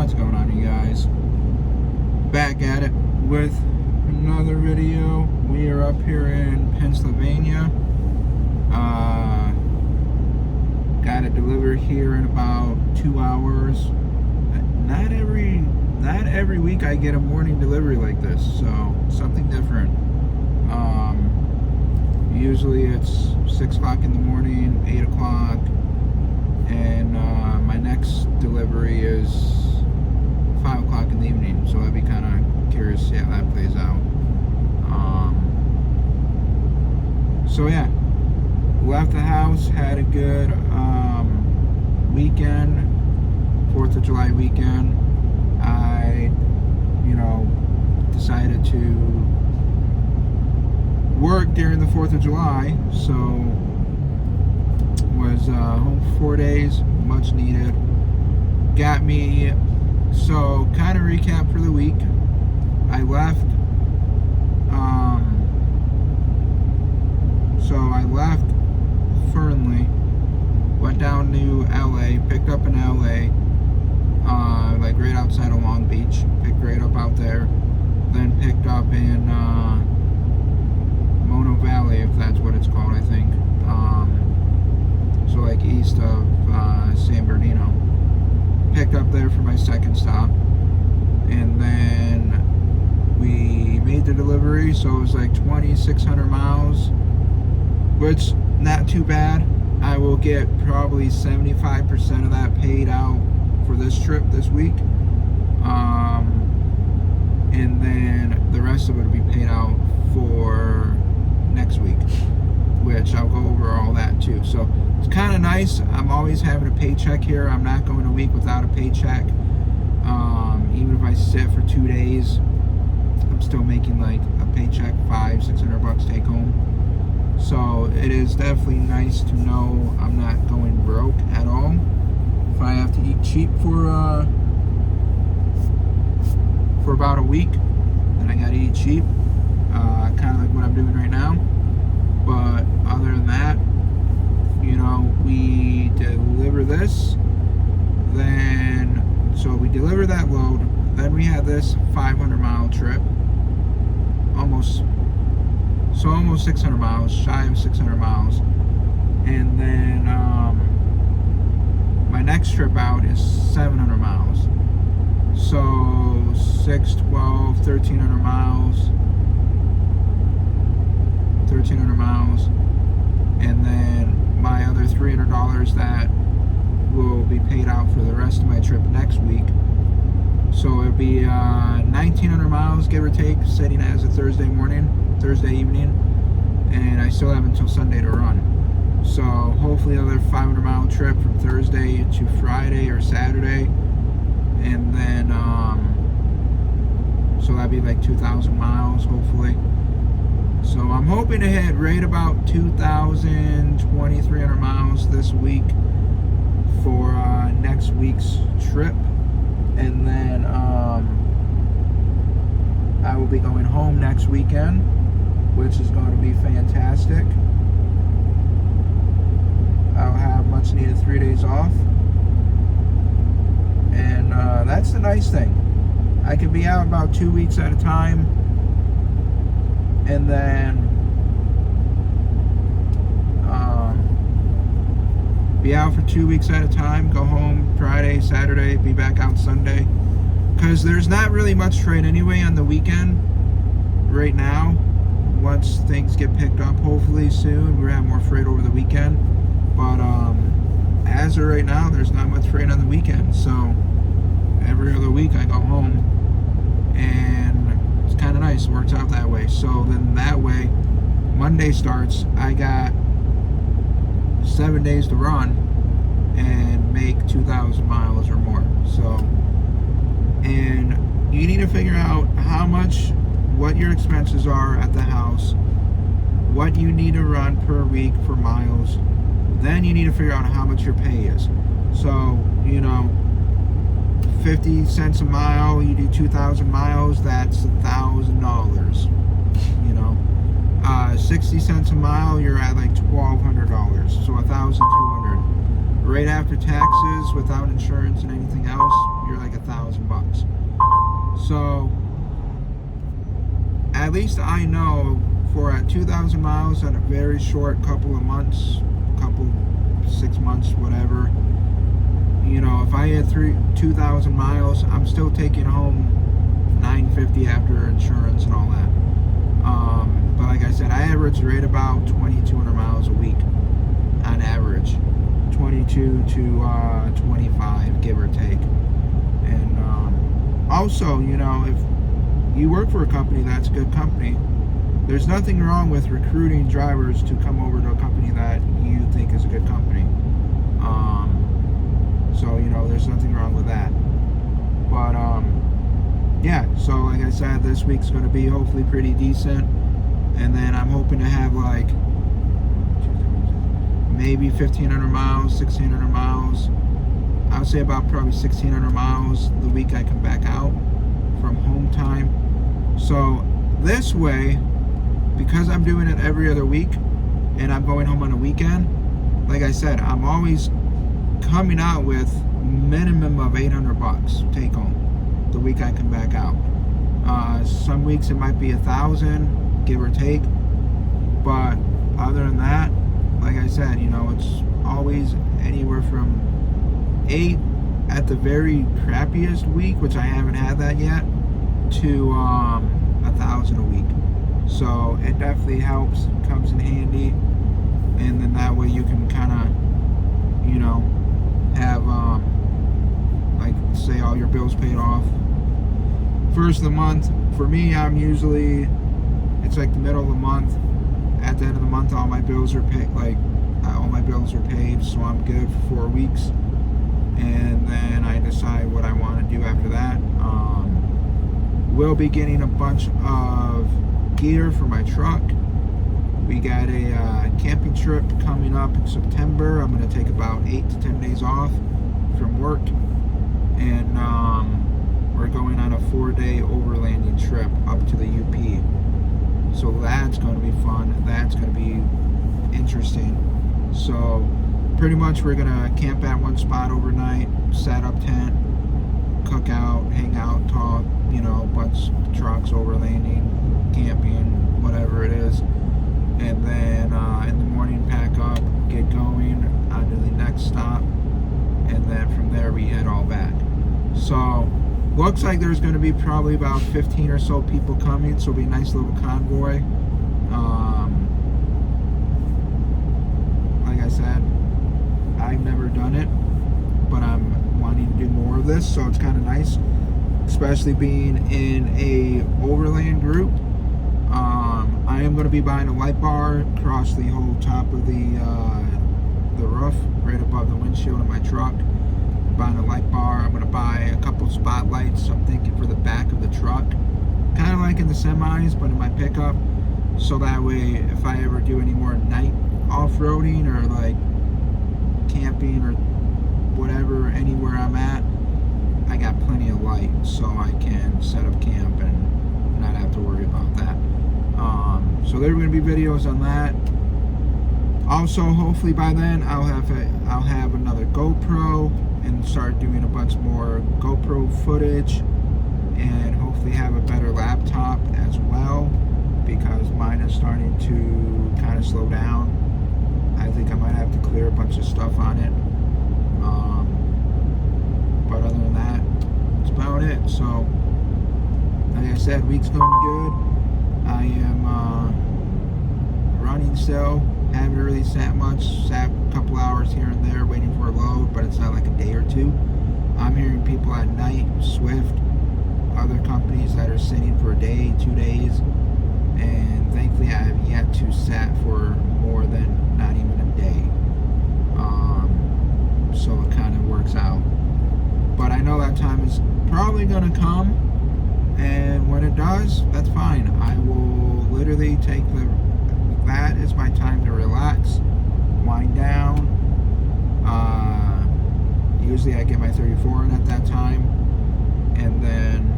What's going on, you guys? Back at it with another video. We are up here in Pennsylvania. Got it delivered here in about 2 hours. Not every week I get a morning delivery like this, so something different. Usually it's 6 o'clock in the morning, 8 o'clock, and my next delivery is 5 o'clock in the evening, so I'd be kind of curious to see how that plays out. So yeah, left the house, had a good weekend, 4th of July weekend. I, decided to work during the 4th of July, so was home for 4 days, much needed. Got me, so kind of recap for the week. I left, Fernley, went down to LA, picked up in LA, like right outside of Long Beach, picked right up out there, then picked up in Mono Valley, if that's what it's called, I think. So like east of San Bernardino. Picked up there for my second stop, and then we made the delivery, so it was like 2,600 miles, which not too bad. I will get probably 75% of that paid out for this trip this week, and then the rest of it will be paid out for next week, which I'll go over all that too. So it's kind of nice. I'm always having a paycheck here. I'm not going a week without a paycheck. Even if I sit for 2 days, I'm still making like a paycheck, $500-600 take home. So it is definitely nice to know I'm not going broke at all. If I have to eat cheap for about a week, then I gotta eat cheap. Kind of like what I'm doing right now. But other than that, we deliver this, then, so we deliver that load, then we had this 500-mile trip, almost 600 miles, shy of 600 miles, and then my next trip out is 700 miles, so 6, 12, 1,300 miles, and then my other $300 that will be paid out for the rest of my trip next week. So it'll be 1,900 miles, give or take, sitting as a Thursday evening, and I still have until Sunday to run. So hopefully another 500-mile trip from Thursday to Friday or Saturday, and then so that'd be like 2,000 miles hopefully. So I'm hoping to hit right about 2,300 miles this week for next week's trip, and then I will be going home next weekend, which is going to be fantastic. I'll have much needed 3 days off, and that's the nice thing. I can be out about 2 weeks at a time, and then be out for 2 weeks at a time, go home Friday, Saturday, be back out Sunday, because there's not really much trade anyway on the weekend right now. Once things get picked up, hopefully soon, we're gonna have more freight over the weekend, but as of right now, there's not much freight on the weekend, so every other week I go home, and it's kind of nice. It works out that way. So then that way, Monday starts, I got 7 days to run and make 2,000 miles or more. So, and you need to figure out what your expenses are at the house, what you need to run per week for miles. Then you need to figure out how much your pay is. So, 50 cents a mile, you do 2,000 miles, that's $1,000. 60 cents a mile, you're at like $1,200, so $1,200. Right after taxes, without insurance and anything else, you're like $1,000. So at least I know for at 2,000 miles in a very short couple of months, 6 months, whatever, you know, if I had 2,000 miles, I'm still taking home $950 after insurance and all that. But like I said, I average right about 2,200 miles a week on average, 22 to 25, give or take. And also, you know, if you work for a company that's a good company, there's nothing wrong with recruiting drivers to come over to a company that you think is a good company. So, you know, there's nothing wrong with that. But, yeah, so like I said, this week's going to be hopefully pretty decent. And then I'm hoping to have like maybe 1,500 miles, 1,600 miles. I would say about probably 1,600 miles the week I come back out from home time. So this way, because I'm doing it every other week and I'm going home on a weekend, like I said, I'm always coming out with minimum of $800 take home the week I come back out. Some weeks it might be 1,000, give or take, but other than that, like I said, you know, it's always anywhere from 8 at the very crappiest week, which I haven't had that yet, to 1,000 a week. So it definitely helps, comes in handy, and then that way you can kind of, you know, have like say all your bills paid off first of the month. For me, I'm usually, it's like the middle of the month. At the end of the month, all my bills are paid. All my bills are paid, so I'm good for 4 weeks. And then I decide what I want to do after that. We'll be getting a bunch of gear for my truck. We got a camping trip coming up in September. I'm going to take about 8 to 10 days off from work, and we're going on a 4-day overlanding trip up to the UP. So that's going to be fun. That's going to be interesting. So pretty much we're going to camp at one spot overnight, set up tent, cook out, hang out, talk, you know, bunch of trucks, overlanding, camping, whatever it is. And then in the morning pack up, get going on to the next stop, and then from there we head all back. So looks like there's going to be probably about 15 or so people coming, so it'll be a nice little convoy. Like I said, I've never done it, but I'm wanting to do more of this, so it's kind of nice, especially being in a overland group. I am going to be buying a light bar across the whole top of the roof, right above the windshield of my truck. I'm buying a light bar. I'm going to buy a couple spotlights, I'm thinking, for the back of the truck, kind of like in the semis, but in my pickup, so that way if I ever do any more night off-roading or like camping or whatever, anywhere I'm at, I got plenty of light, so I can set up camp and not have to worry about that. So there are going to be videos on that. Also, hopefully by then I'll have another GoPro and start doing a bunch more GoPro footage, and hopefully have a better laptop as well, because mine is starting to kind of slow down. I think I might have to clear a bunch of stuff on it. But other than that, that's about it. So, like I said, week's going good. I am running still. Haven't really sat much. Sat a couple hours here and there waiting for a load, but it's not like a day or two. I'm hearing people at night, Swift, other companies that are sitting for a day, 2 days, and thankfully I have yet to sat for more than not even a day. So it kind of works out. But I know that time is probably going to come, and when it does, that's fine. I will literally take that as my time to relax, wind down. Usually I get my 34 in at that time, and then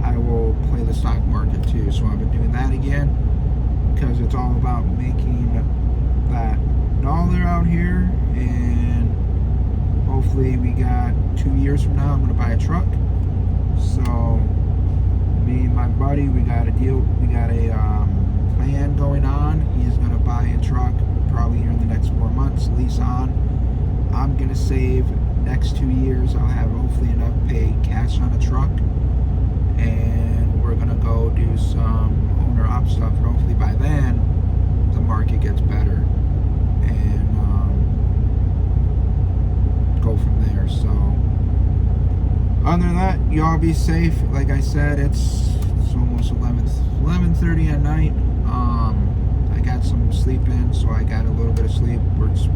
I will play the stock market too. So I've been doing that again, because it's all about making that dollar out here, and hopefully we got 2 years from now I'm going to buy a truck. So me and my buddy, we got a deal. We got a plan going on. He's gonna buy a truck probably here in the next 4 months, lease on. I'm gonna save next 2 years. I'll have hopefully enough pay cash on a truck, and we're gonna go do some owner op stuff. And hopefully by then the market gets better, and go from there. So other than that, y'all be safe. Like I said, it's almost 11:30 at night. I got some sleep in, so I got a little bit of sleep. We're just